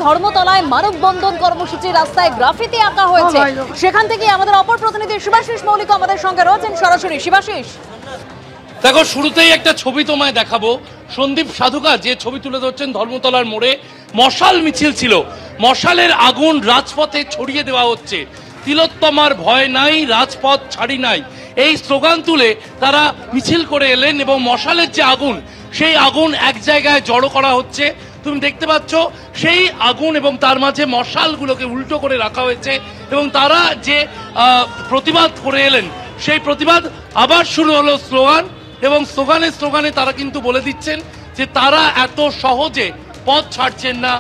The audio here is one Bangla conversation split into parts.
ধর্মতলায় মানববন্ধন কর্মসূচি, রাস্তায় গ্রাফিতি আঁকা হয়েছে। সেখান থেকে আমাদের অপর প্রতিনিধি শিবাশিস মৌলিক আমাদের সঙ্গে রয়েছেন সরাসরি। শিবাশিস, দেখো, শুরুতেই একটা ছবি তোমায় দেখাবো। সন্দীপ সাধুকা যে ছবি তুলে ধরছেন, ধর্মতলার মোড়ে মশাল মিছিল ছিল, মশালের আগুন রাজপথে ছড়িয়ে দেওয়া হচ্ছে। তিলোত্তমার ভয় নাই, রাজপথ ছাড়ি নাই, এই স্লোগান তুলে তারা মিছিল করে এলেন এবং মশালের যে আগুন, সেই আগুন এক জায়গায় জড়ো করা হচ্ছে। তুমি দেখতে পাচ্ছ সেই আগুন এবং তার মাঝে মশালগুলোকে উল্টো করে রাখা হয়েছে এবং তারা যে প্রতিবাদ করে এলেন, সেই প্রতিবাদ আবার শুরু হলো স্লোগান, এবং স্লোগানে তারা কিন্তু বলে দিচ্ছেন যে তারা এত সহজে পথ ছাড়ছেন না,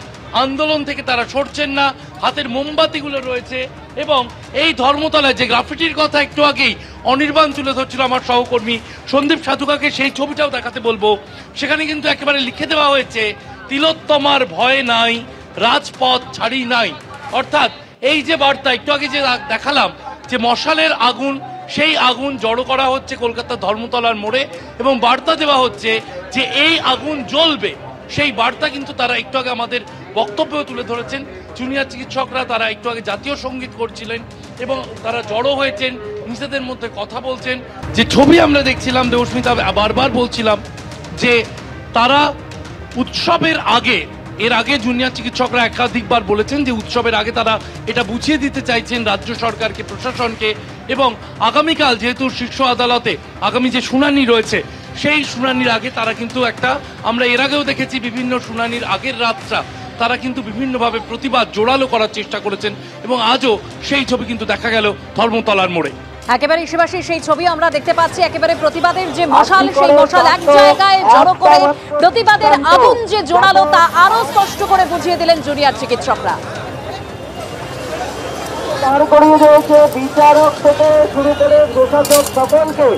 আন্দোলন থেকে তারা সরছেন না। হাতের মোমবাতিগুলো রয়েছে এবং এই ধর্মতলায় যে গ্রাফিটির কথা একটু আগেই অনির্বাণ তুলে ধরছিল আমার সহকর্মী সন্দীপ সাধুকাকে, সেই ছবিটাও দেখাতে বলবো। সেখানে কিন্তু একেবারে লিখে দেওয়া হয়েছে, তিলোত্তমার ভয় নাই, রাজপথ ছাড়ি নাই। অর্থাৎ এই যে বার্তা একটু আগে যে দেখালাম, যে মশালের আগুন, সেই আগুন জড়ো করা হচ্ছে কলকাতার ধর্মতলার মোড়ে এবং বার্তা দেওয়া হচ্ছে যে এই আগুন জ্বলবে। সেই বার্তা কিন্তু তারা একটু আগে আমাদের বক্তব্যও তুলে ধরেছেন। জুনিয়র চিকিৎসকরা তারা একটু আগে জাতীয় সঙ্গীত করছিলেন এবং তারা জড়ো হয়েছেন, নিজেদের মধ্যে কথা বলছেন। যে ছবি আমরা দেখছিলাম, দেবস্মিতা বারবার বলছিলাম যে তারা উৎসবের আগে, এর আগে জুনিয়র চিকিৎসকরা একাধিকবার বলেছেন যে উৎসবের আগে তারা এটা বুঝিয়ে দিতে চাইছেন রাজ্য সরকারকে, প্রশাসনকে, এবং আগামীকাল যেহেতু শীর্ষ আদালতে আগামী যে শুনানি রয়েছে, সেই শুনানির আগে তারা কিন্তু একটা, আমরা এর আগেও দেখেছি বিভিন্ন শুনানির আগের রাতটা তারা কিন্তু বিভিন্নভাবে প্রতিবাদ জোরালো করার চেষ্টা করেছেন এবং আজও সেই ছবি কিন্তু দেখা গেল ধর্মতলার মোড়ে। একেবারে শিবাশী, সেই ছবি আমরা দেখতে পাচ্ছি। একেবারে প্রতিবাদের যে মশাল, সেই মশাল এক জায়গায় জড়ো করে প্রতিবাদের আগুন যে জোরালো তা আরো স্পষ্ট করে বুঝিয়ে দিলেন জুনিয়র চিকিৎসকরা। তার করিয়ে দিয়েছে বিচারক থেকে শুরু করে প্রশাসক সকলকে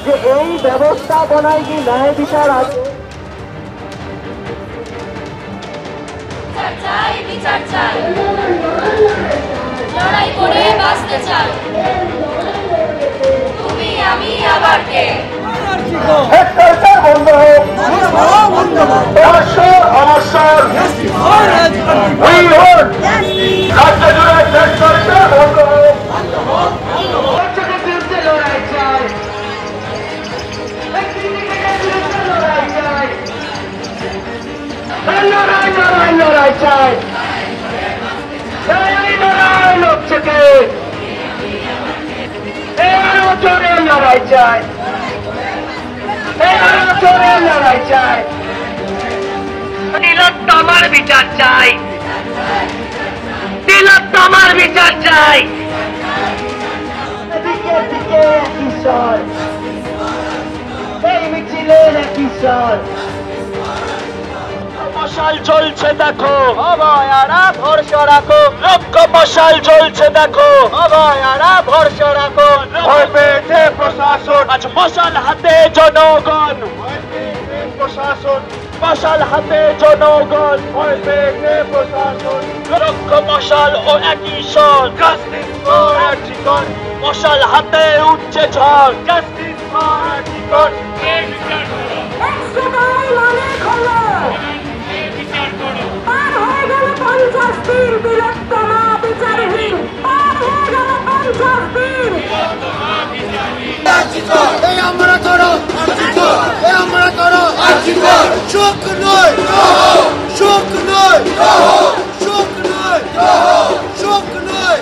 যে এই ব্যবস্থাপনায় কি ন্যায় বিচার আছে। বিচার চাই, লড়াই করে বাঁচতে চাই, তুমি আমি আবার কে। বন্ধ হোক, অবসর অবসর, রাজ্য জুড়ে বন্ধ হোক। লড়াই চাই, লড়াই চাই, লোক থেকে লড়াই চাই, লড়াই চাই, তিলোত্তমার বিচার চাই, তিলোত্তমার বিচার চাই। দিকে দিকে কিশোর, এই মিছিলের কিশোর, মশাল জ্বলছে দেখো, অভয়ারা ভরসা রাখো, লক্ষ মশাল জ্বলছে দেখো, অভয়ারা ভরসা রাখো। ভয় পেয়েছে প্রশাসন, আজ মশাল হাতে জনগণ, ভয় পেয়েছে প্রশাসন, মশাল হাতে জনগণ, ভয় পেয়েছে প্রশাসন। লক্ষ মশাল ও একই স্বর, জাস্টিস ফর আর্জিকর, মশাল হাতে উঠছে ঝড়, জাস্টিস ফর আর্জিকর। আমরা করো, আমরা করো, শোক নয়, শোক নয়, শোক নয়, শোক নয়।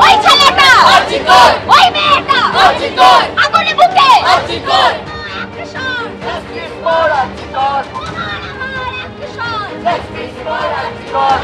ওই ছেলেটা, ওই মেয়েটা, আগুনে বুকে, Justice for Archikor, আমার অ্যাকশন, justice for Archikor.